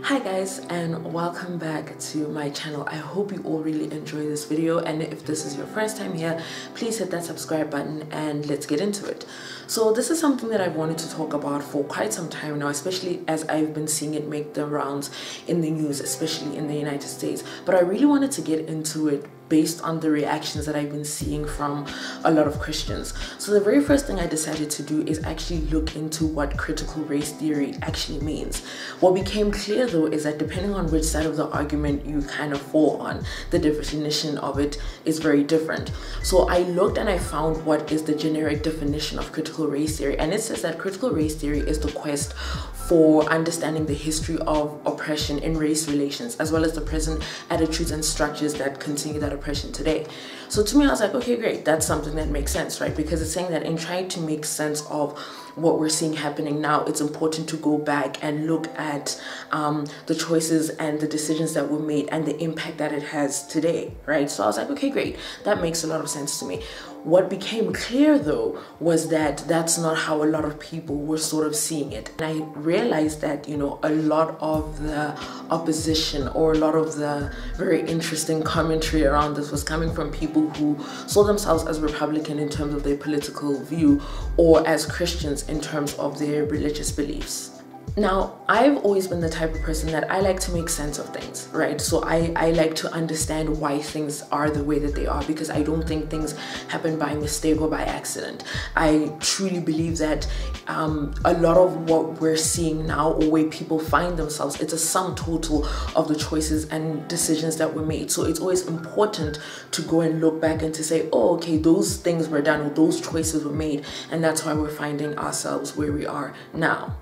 Hi guys, and welcome back to my channel. I hope you all really enjoy this video, and if this is your first time here, please hit that subscribe button and let's get into it. So this is something that I've wanted to talk about for quite some time now, especially as I've been seeing it make the rounds in the news, especially in the United States. But I really wanted to get into it based on the reactions that I've been seeing from a lot of Christians. So the very first thing I decided to do is actually look into what critical race theory actually means. What became clear though is that depending on which side of the argument you kind of fall on, the definition of it is very different. So I looked and I found what is the generic definition of critical race theory, and it says that critical race theory is the quest for understanding the history of oppression in race relations, as well as the present attitudes and structures that continue that oppression today. So to me, I was like, okay, great, that's something that makes sense, right? Because it's saying that in trying to make sense of what we're seeing happening now, it's important to go back and look at the choices and the decisions that were made and the impact that it has today, right? So I was like, okay, great, that makes a lot of sense to me. What became clear though was that that's not how a lot of people were sort of seeing it. And I realized that, you know, a lot of the opposition or a lot of the very interesting commentary around this was coming from people who saw themselves as Republican in terms of their political view, or as Christians in terms of their religious beliefs. Now, I've always been the type of person that I like to make sense of things, right? So I like to understand why things are the way that they are, because I don't think things happen by mistake or by accident. I truly believe that a lot of what we're seeing now, or where people find themselves, it's a sum total of the choices and decisions that were made. So it's always important to go and look back and to say, oh, okay, those things were done, or those choices were made, and that's why we're finding ourselves where we are now.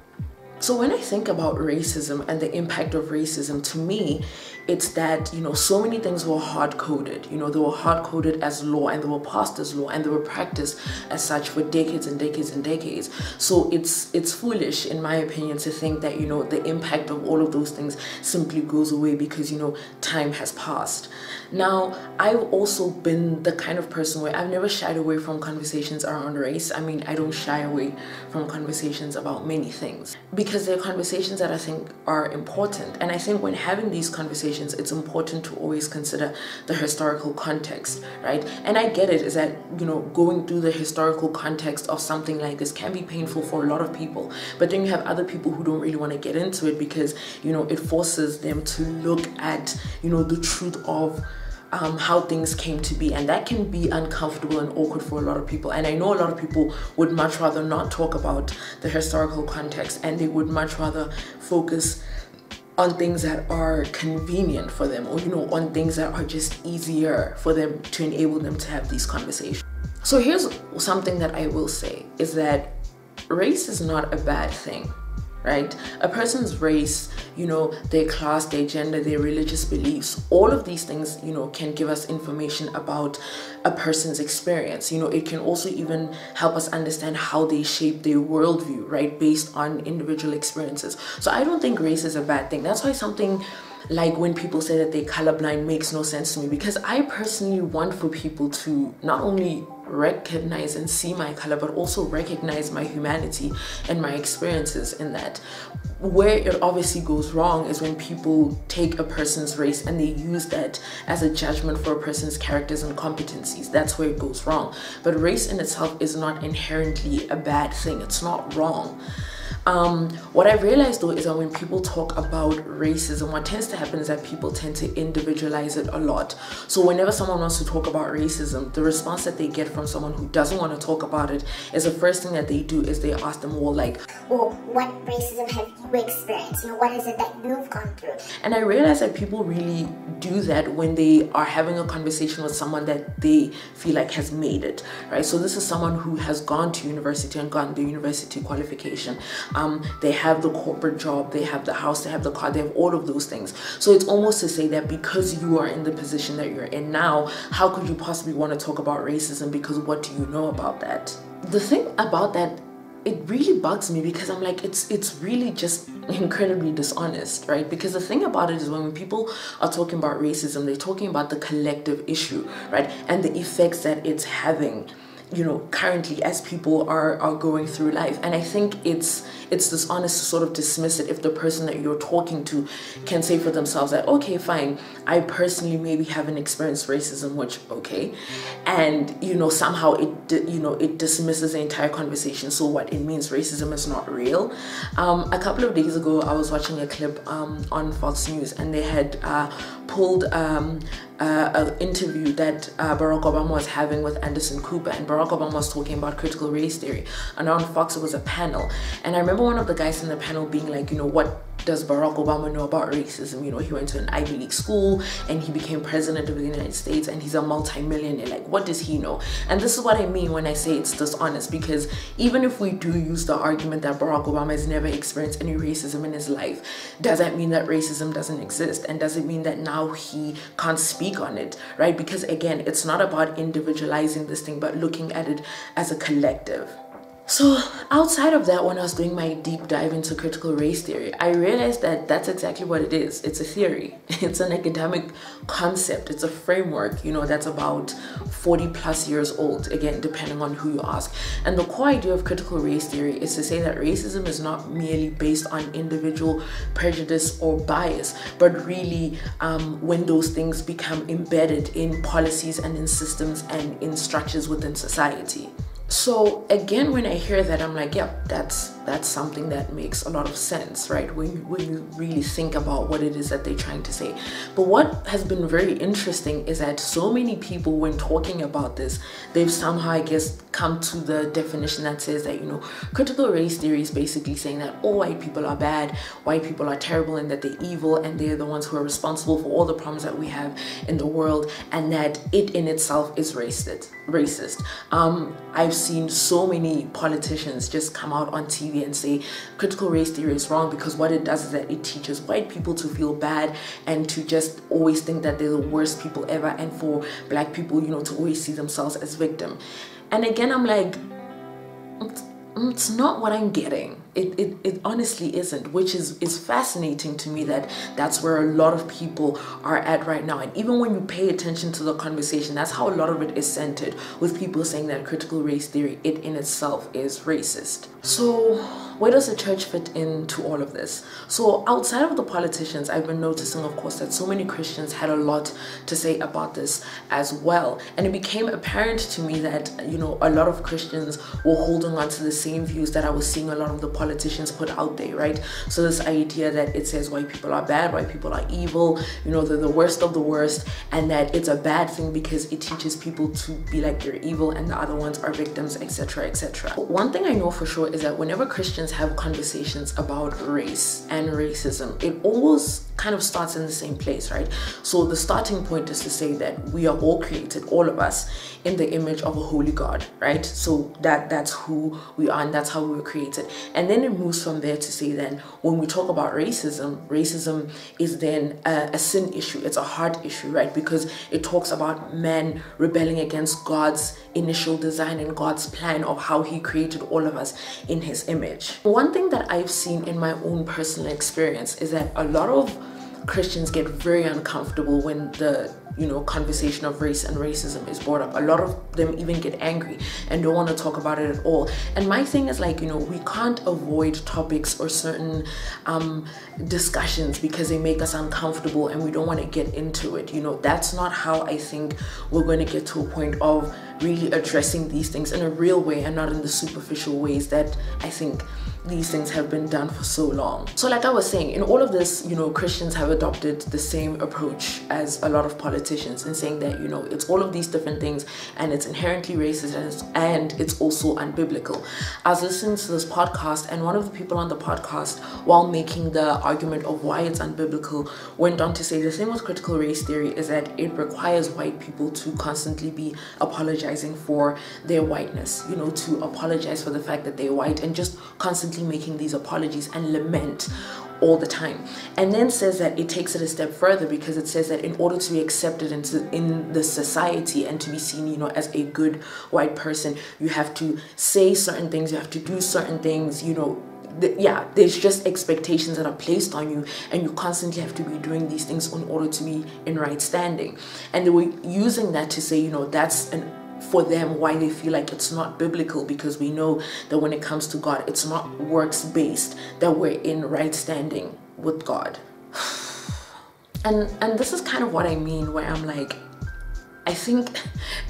So when I think about racism and the impact of racism, to me, it's that, you know, so many things were hard-coded. You know, they were hard-coded as law, and they were passed as law, and they were practiced as such for decades and decades and decades. So it's foolish, in my opinion, to think that, you know, the impact of all of those things simply goes away because, you know, time has passed. Now, I've also been the kind of person where I've never shied away from conversations around race. I mean, I don't shy away from conversations about many things, because they're conversations that I think are important. And I think when having these conversations, it's important to always consider the historical context, right? And I get it, is that, you know, going through the historical context of something like this can be painful for a lot of people. But then you have other people who don't really want to get into it because, you know, it forces them to look at, you know, the truth of how things came to be, and that can be uncomfortable and awkward for a lot of people. And I know a lot of people would much rather not talk about the historical context, and they would much rather focus on things that are convenient for them, or, you know, on things that are just easier for them, to enable them to have these conversations. So here's something that I will say, is that race is not a bad thing, right? A person's race, you know, their class, their gender, their religious beliefs, all of these things, you know, can give us information about a person's experience. You know, it can also even help us understand how they shape their worldview, right, based on individual experiences. So I don't think race is a bad thing. That's why something like when people say that they're colorblind makes no sense to me, because I personally want for people to not only recognize and see my color, but also recognize my humanity and my experiences in that. Where it obviously goes wrong is when people take a person's race and they use that as a judgment for a person's characters and competencies. That's where it goes wrong. But race in itself is not inherently a bad thing. It's not wrong. What I've realized though is that when people talk about racism, what tends to happen is that people tend to individualize it a lot. So whenever someone wants to talk about racism, the response that they get from someone who doesn't want to talk about it is the first thing that they do is they ask them, well, like, well, what racism have you experienced? You know, what is it that you've gone through? And I realize that people really do that when they are having a conversation with someone that they feel like has made it, right? So this is someone who has gone to university and gotten the university qualification. They have the corporate job, they have the house, they have the car, they have all of those things. So it's almost to say that because you are in the position that you're in now, how could you possibly want to talk about racism, because what do you know about that? The thing about that, it really bugs me, because I'm like, it's really just incredibly dishonest, right? Because the thing about it is when people are talking about racism, they're talking about the collective issue, right? And the effects that it's having, you know, currently as people are going through life. And I think it's dishonest to sort of dismiss it if the person that you're talking to can say for themselves that, okay, fine, I personally maybe haven't experienced racism, which okay, and you know, somehow it dismisses the entire conversation. So what, it means racism is not real. A couple of days ago I was watching a clip on Fox News, and they had pulled an interview that Barack Obama was having with Anderson Cooper, and Barack Obama was talking about critical race theory, and on Fox it was a panel, and I remember one of the guys in the panel being like, you know, what does Barack Obama know about racism? You know, he went to an Ivy League school and he became president of the United States, and he's a multi-millionaire. Like, what does he know? And this is what I mean when I say it's dishonest, because even if we do use the argument that Barack Obama has never experienced any racism in his life, does that mean that racism doesn't exist? And does it mean that now he can't speak on it, right? Because again, it's not about individualizing this thing, but looking at it as a collective. So outside of that, when I was doing my deep dive into critical race theory, I realized that that's exactly what it is. It's a theory. It's an academic concept. It's a framework, you know, that's about 40 plus years old, again, depending on who you ask. And the core idea of critical race theory is to say that racism is not merely based on individual prejudice or bias, but really when those things become embedded in policies and in systems and in structures within society. So again, when I hear that, I'm like, yeah, that's something that makes a lot of sense, right? When you really think about what it is that they're trying to say. But what has been very interesting is that so many people, when talking about this, they've somehow, I guess, come to the definition that says that, you know, critical race theory is basically saying that all white people are bad, white people are terrible, and that they're evil, and they're the ones who are responsible for all the problems that we have in the world, and that it in itself is racist. I've seen so many politicians just come out on TV and say critical race theory is wrong, because what it does is that it teaches white people to feel bad and to just always think that they're the worst people ever, and for black people, you know, to always see themselves as victim. And again, I'm like, it's not what I'm getting. It honestly isn't, which is fascinating to me, that that's where a lot of people are at right now. And even when you pay attention to the conversation, that's how a lot of it is centered, with people saying that critical race theory, it in itself is racist. So where does the church fit into all of this? So outside of the politicians, I've been noticing, of course, that so many Christians had a lot to say about this as well. And it became apparent to me that, you know, a lot of Christians were holding on to the same views that I was seeing a lot of the politicians put out there, right? So this idea that it says white people are bad, white people are evil, you know, they're the worst of the worst, and that it's a bad thing because it teaches people to be like they're evil and the other ones are victims, etc., etc. One thing I know for sure is that whenever Christians have conversations about race and racism, it always kind of starts in the same place, right? So the starting point is to say that we are all created, all of us, in the image of a holy God, right? So that's who we are, and that's how we were created. And then it moves from there to say then, when we talk about racism is then a sin issue. It's a heart issue, right? Because it talks about man rebelling against God's initial design and God's plan of how he created all of us in his image. One thing that I've seen in my own personal experience is that a lot of Christians get very uncomfortable when the, you know, conversation of race and racism is brought up. A lot of them even get angry and don't want to talk about it at all. And my thing is like, you know, we can't avoid topics or certain discussions because they make us uncomfortable and we don't want to get into it. You know, that's not how I think we're going to get to a point of really addressing these things in a real way and not in the superficial ways that I think these things have been done for so long. So like I was saying, in all of this, you know, Christians have adopted the same approach as a lot of politicians in saying that, you know, it's all of these different things and it's inherently racist and it's also unbiblical. I was listening to this podcast, and one of the people on the podcast, while making the argument of why it's unbiblical, went on to say the thing with critical race theory is that it requires white people to constantly be apologizing for their whiteness, you know, to apologize for the fact that they're white, and just constantly making these apologies and lament all the time. And then says that it takes it a step further, because it says that in order to be accepted in the society and to be seen, you know, as a good white person, you have to say certain things, you have to do certain things, you know. There's just expectations that are placed on you, and you constantly have to be doing these things in order to be in right standing. And they were using that to say, you know, that's an for them why they feel like it's not biblical, because we know that when it comes to God, it's not works based, that we're in right standing with God. And this is kind of what I mean, where I'm like, I think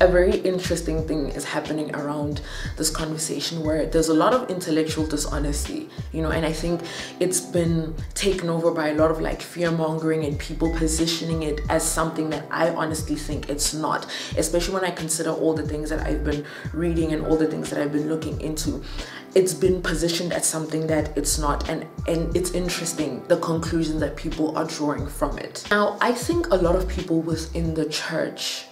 a very interesting thing is happening around this conversation, where there's a lot of intellectual dishonesty, you know, and I think it's been taken over by a lot of like fear mongering and people positioning it as something that I honestly think it's not, especially when I consider all the things that I've been reading and all the things that I've been looking into. It's been positioned as something that it's not, and it's interesting the conclusions that people are drawing from it. Now, I think a lot of people within the church,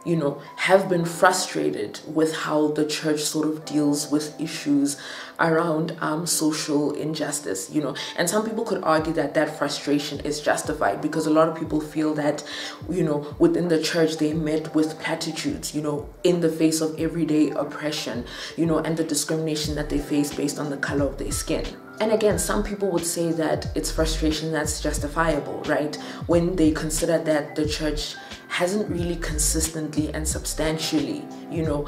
you know, have been frustrated with how the church sort of deals with issues around social injustice, you know, and some people could argue that that frustration is justified, because a lot of people feel that, you know, within the church they met with platitudes, you know, in the face of everyday oppression, you know, and the discrimination that they face based on the color of their skin. And again, some people would say that it's frustration that's justifiable, right, when they consider that the church hasn't really consistently and substantially, you know,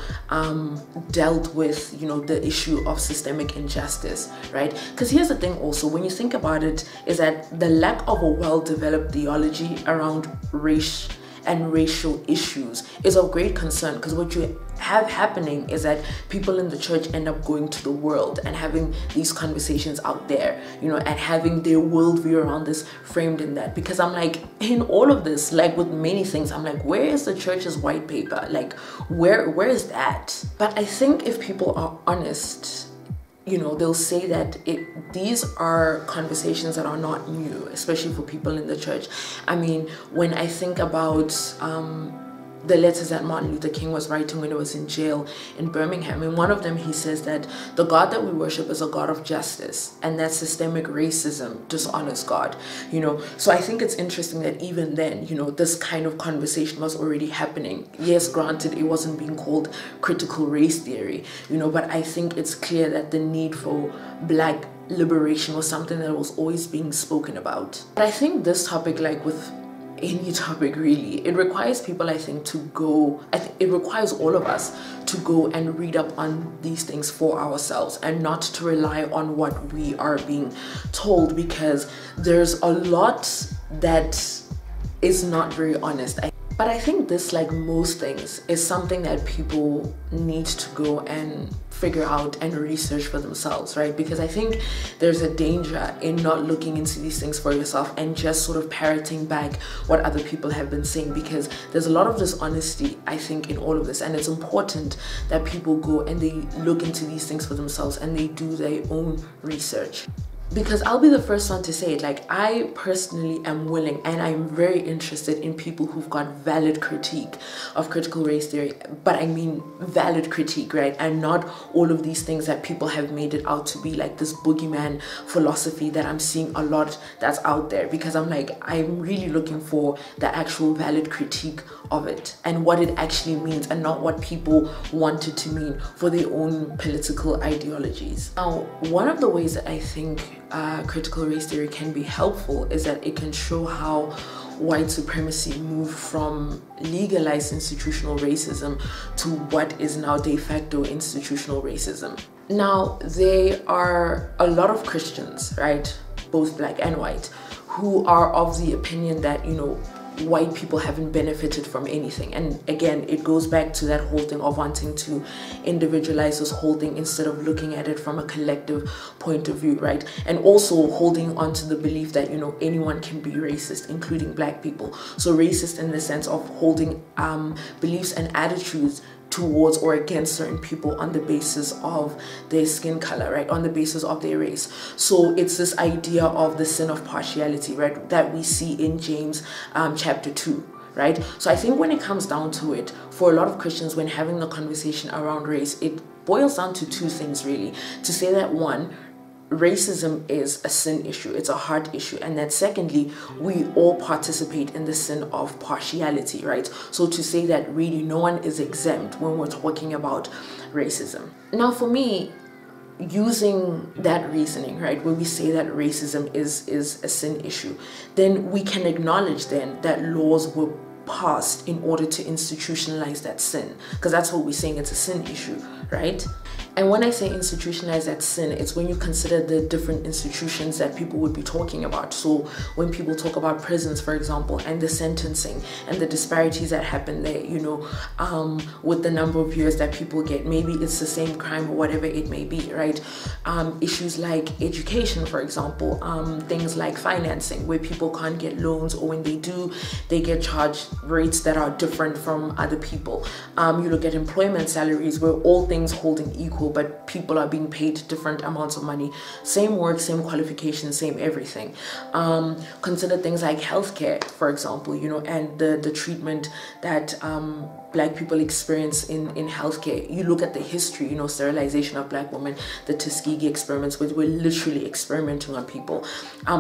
dealt with, you know, the issue of systemic injustice, right? Because here's the thing also, when you think about it, is that the lack of a well-developed theology around race and racial issues is of great concern, because what you have happening is that people in the church end up going to the world and having these conversations out there, you know, and having their worldview around this framed in that. Because I'm like, in all of this, like with many things, I'm like, where is the church's white paper? Like, where is that? But I think if people are honest, you know, they'll say that these are conversations that are not new, especially for people in the church. I mean, when I think about the letters that Martin Luther King was writing when he was in jail in Birmingham, in one of them he says that the God that we worship is a God of justice, and that systemic racism dishonors God, you know. So I think it's interesting that even then, you know, this kind of conversation was already happening. Yes, granted, it wasn't being called critical race theory, you know, but I think it's clear that the need for Black liberation was something that was always being spoken about. But I think this topic, like with any topic really, it requires people, I think, to go, it requires all of us to go and read up on these things for ourselves, and not to rely on what we are being told, because there's a lot that is not very honest. But I think this, like most things, is something that people need to go and figure out and research for themselves, right? Because I think there's a danger in not looking into these things for yourself and just sort of parroting back what other people have been saying, because there's a lot of dishonesty, I think, in all of this, and it's important that people go and they look into these things for themselves and they do their own research. Because I'll be the first one to say it, like, I personally am willing and I'm very interested in people who've got valid critique of critical race theory, but I mean valid critique, right? And not all of these things that people have made it out to be, like this boogeyman philosophy that I'm seeing a lot that's out there. Because I'm like, I'm really looking for the actual valid critique of it and what it actually means, and not what people want it to mean for their own political ideologies. Now, one of the ways that I think critical race theory can be helpful is that it can show how white supremacy moved from legalized institutional racism to what is now de facto institutional racism. Now, there are a lot of Christians, right, both Black and white, who are of the opinion that, you know, white people haven't benefited from anything. And again, it goes back to that whole thing of wanting to individualize this whole thing instead of looking at it from a collective point of view, right? And also holding on to the belief that, you know, anyone can be racist, including Black people. So racist in the sense of holding beliefs and attitudes towards or against certain people on the basis of their skin color, right, on the basis of their race. So it's this idea of the sin of partiality, right, that we see in James chapter 2, right? So I think when it comes down to it, for a lot of Christians, when having the conversation around race, it boils down to two things really. To say that, one, racism is a sin issue, it's a heart issue, and that secondly, we all participate in the sin of partiality, right? So to say that really no one is exempt when we're talking about racism. Now, for me, using that reasoning, right, when we say that racism is a sin issue, then we can acknowledge then that laws were past in order to institutionalize that sin, because that's what we're saying, it's a sin issue, right? And when I say institutionalize that sin, it's when you consider the different institutions that people would be talking about. So when people talk about prisons, for example, and the sentencing and the disparities that happen there, you know, with the number of years that people get, maybe it's the same crime or whatever it may be, right? Issues like education, for example, things like financing, where people can't get loans, or when they do, they get charged rates that are different from other people. You look at employment salaries, where all things holding equal, but people are being paid different amounts of money, same work, same qualifications, same everything. Consider things like healthcare, for example, you know, and the treatment that Black people experience in healthcare. You look at the history, you know, sterilization of Black women, the Tuskegee experiments, where we're literally experimenting on people.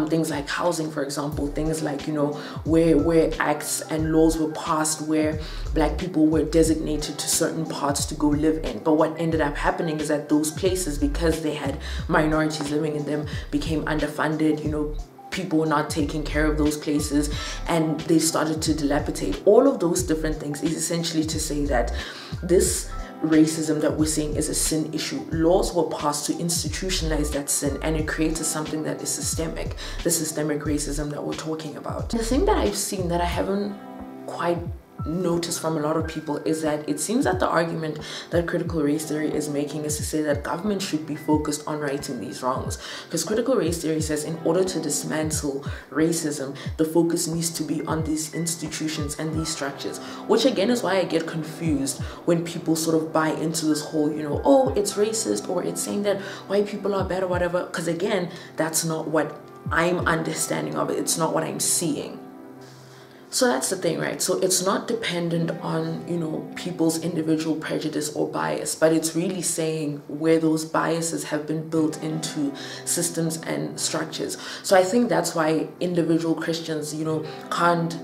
Things like housing, for example, things like, you know, where acts and laws were passed where Black people were designated to certain parts to go live in. But what ended up happening is that those places, because they had minorities living in them, became underfunded, you know, people were not taking care of those places, and they started to dilapidate. All of those different things is essentially to say that this racism that we're seeing is a sin issue. Laws were passed to institutionalize that sin, and it creates something that is systemic, the systemic racism that we're talking about. The thing that I've seen that I haven't quite notice from a lot of people is that it seems that the argument that critical race theory is making is to say that government should be focused on righting these wrongs, because critical race theory says in order to dismantle racism, the focus needs to be on these institutions and these structures, which again is why I get confused when people sort of buy into this whole, you know, oh, it's racist, or it's saying that white people are bad or whatever, because again, that's not what I'm understanding of it. It's not what I'm seeing. So that's the thing, right? So it's not dependent on, you know, people's individual prejudice or bias, but it's really saying where those biases have been built into systems and structures. So I think that's why individual Christians, you know, can't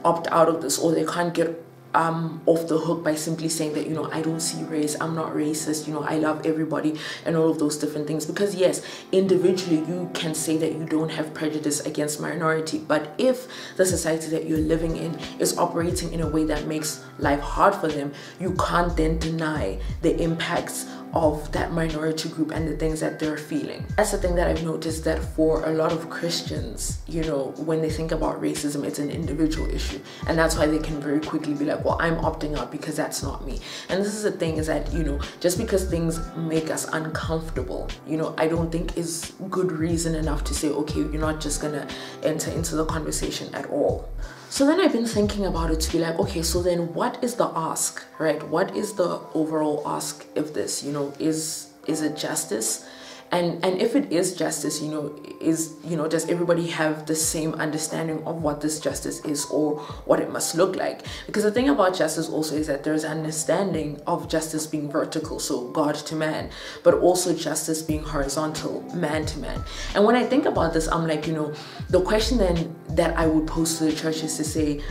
opt out of this, or they can't get off the hook by simply saying that, you know, I don't see race, I'm not racist, you know, I love everybody, and all of those different things. Because yes, individually you can say that you don't have prejudice against minority, but if the society that you're living in is operating in a way that makes life hard for them, you can't then deny the impacts of that minority group and the things that they're feeling. That's the thing that I've noticed, that for a lot of Christians, you know, when they think about racism, it's an individual issue, and that's why they can very quickly be like, well, I'm opting out because that's not me. And this is the thing, is that, you know, just because things make us uncomfortable, you know, I don't think is good reason enough to say, okay, you're not just gonna enter into the conversation at all. So then I've been thinking about it to be like, okay, so then what is the ask, right? What is the overall ask of this? You know, is it justice? And if it is justice, you know, does everybody have the same understanding of what this justice is, or what it must look like? Because the thing about justice also is that there's understanding of justice being vertical, so God to man, but also justice being horizontal, man to man. And when I think about this, I'm like, you know, the question then that I would pose to the church is to say,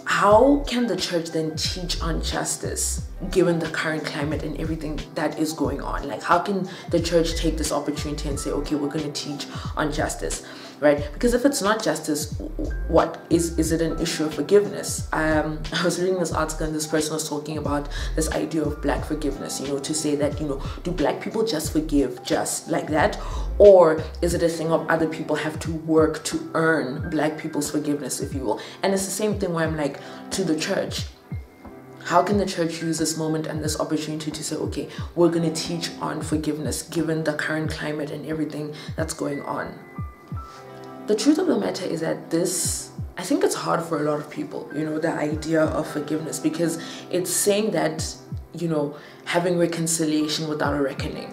how can the church then teach on justice given the current climate and everything that is going on? Like, how can the church take this opportunity and say, okay, we're going to teach on justice, right? Because if it's not justice, what is it an issue of forgiveness? I was reading this article, and this person was talking about this idea of Black forgiveness, you know, to say that, you know, do Black people just forgive just like that? Or is it a thing of other people have to work to earn Black people's forgiveness, if you will? And it's the same thing where I'm like, to the church, how can the church use this moment and this opportunity to say, okay, we're going to teach on forgiveness given the current climate and everything that's going on? The truth of the matter is that I think it's hard for a lot of people, you know, the idea of forgiveness, because it's saying that, you know, having reconciliation without a reckoning,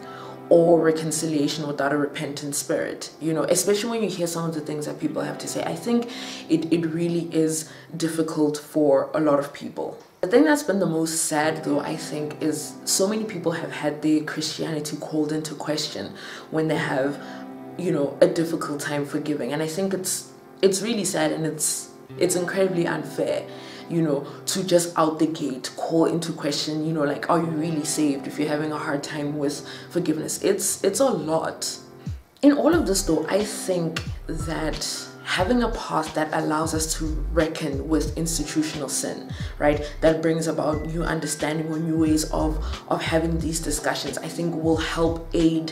or reconciliation without a repentant spirit, you know, especially when you hear some of the things that people have to say. I think it really is difficult for a lot of people. The thing that's been the most sad, though, I think, is so many people have had their Christianity called into question when they have, you know, a difficult time forgiving. And I think it's really sad, and it's incredibly unfair, you know, to just out the gate call into question, you know, like, are you really saved if you're having a hard time with forgiveness? It's a lot. In all of this, though, I think that having a past that allows us to reckon with institutional sin, right? That brings about new understanding or new ways of having these discussions, I think will help aid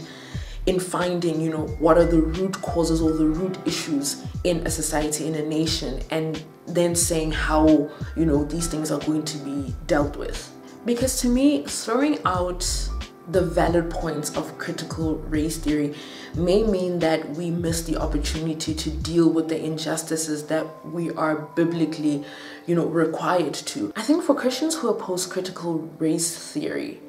in finding, you know, what are the root causes or the root issues in a society, in a nation, and then saying how, you know, these things are going to be dealt with. Because to me, throwing out the valid points of critical race theory may mean that we miss the opportunity to deal with the injustices that we are biblically, you know, required to. I think for Christians who oppose critical race theory,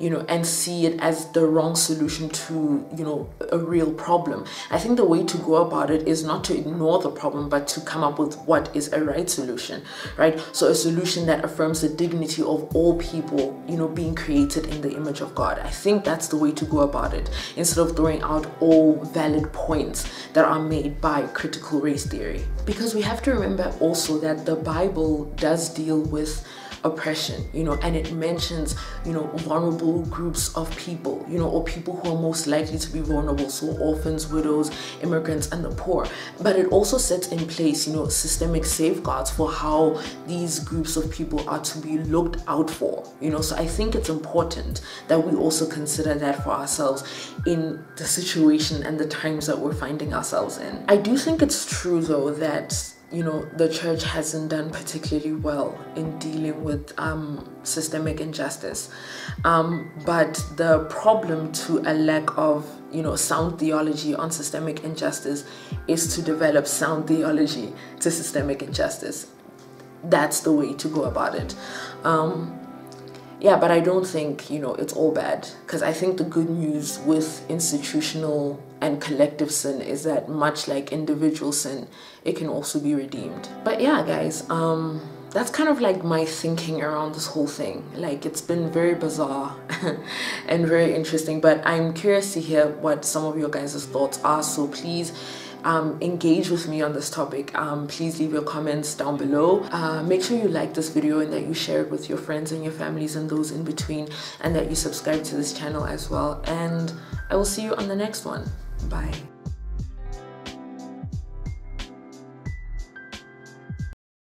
you know, and see it as the wrong solution to, you know, a real problem, I think the way to go about it is not to ignore the problem, but to come up with what is a right solution, right? So a solution that affirms the dignity of all people, you know, being created in the image of God. I think that's the way to go about it, instead of throwing out all valid points that are made by critical race theory. Because we have to remember also that the Bible does deal with oppression, you know, and it mentions, you know, vulnerable groups of people, you know, or people who are most likely to be vulnerable, so orphans, widows, immigrants, and the poor. But it also sets in place, you know, systemic safeguards for how these groups of people are to be looked out for, you know. So I think it's important that we also consider that for ourselves in the situation and the times that we're finding ourselves in. I do think it's true though that, you know, the church hasn't done particularly well in dealing with systemic injustice. But the problem to a lack of, you know, sound theology on systemic injustice is to develop sound theology to systemic injustice. That's the way to go about it. Yeah, but I don't think, you know, it's all bad, because I think the good news with institutional and collective sin is that much like individual sin, it can also be redeemed. But yeah, guys, that's kind of like my thinking around this whole thing. Like, it's been very bizarre and very interesting, but I'm curious to hear what some of your guys' thoughts are. So please engage with me on this topic. Please leave your comments down below. Make sure you like this video and that you share it with your friends and your families and those in between, and that you subscribe to this channel as well. And I will see you on the next one. Bye.